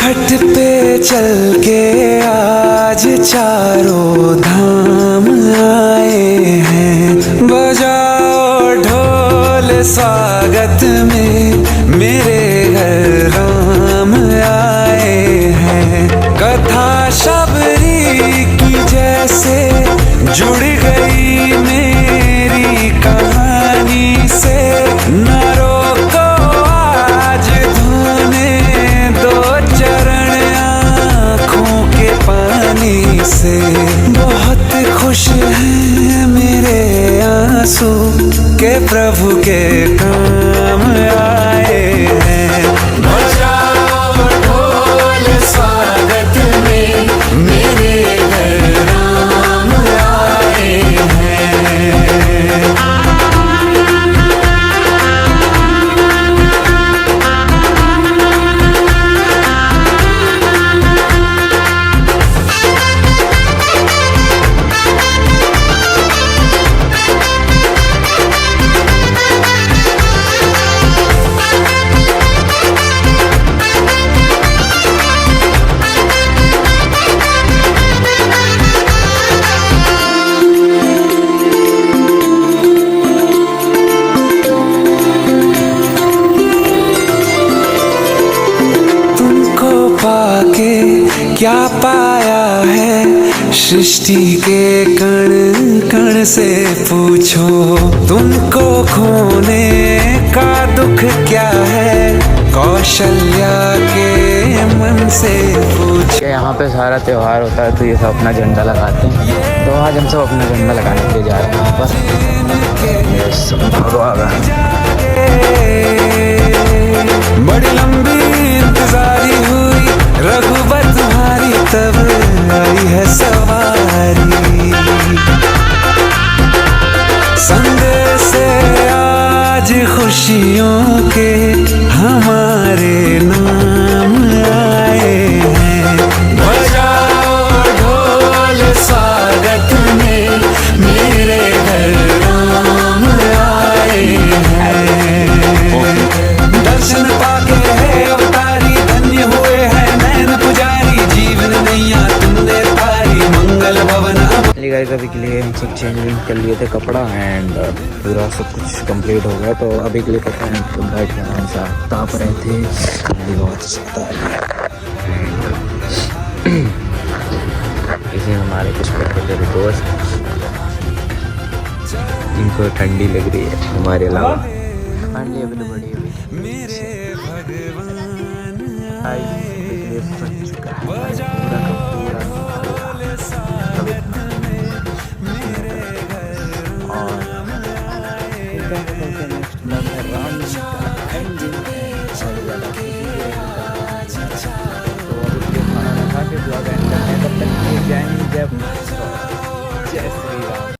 घाट पे चल के आज चारों धाम आए हैं। बजाओ ढोल स्वागत में मेरे घर राम आए हैं। कथा शबरी की जैसे जुड़ गई मेरी कहानी से। न रोको आज धोने दो चरण आँखों के पानी से। बहुत खुश हैं मेरे आंसू के प्रभु के काम आए हैं। बजाओ ढोल स्वागत में मेरे घर राम आए हैं। पाके क्या पाया है सृष्टि के कण कण से पूछो। तुमको खोने का दुख क्या है कौशल्या के मन से पूछो। यहाँ पे सारा त्यौहार होता है तो ये सब अपना झंडा लगाते हैं। तो आज हम सब अपना झंडा लगाने के लिए जा रहे हैं यहाँ पर। बड़ी लंबी इंतजारी हुई रघुबर तुम्हारी, तब आई है सवारी। संदेश से आज खुशियों के हमारे नाम आए हैं। बजाओ ढोल स्वागत में मेरे घर राम आए हैं। दर्शन पाके है अवतारी धन्य हुए हैं नैन पुजारी। जीवन नैया तुमने तारी मंगल भवन। गाइस अभी के लिए हम सब चेंज कर लिए थे कपड़ा एंड पूरा सब कुछ कंप्लीट हो गया। तो अभी के लिए पता है तो बैठ के आराम से ताप रहे थे। ठंडी बहुत सकता है। इसे हमारे कुछ पकड़े दोस्त इनको ठंडी लग रही है हमारे अलावा। ठंडी अभी तो बड़ी है।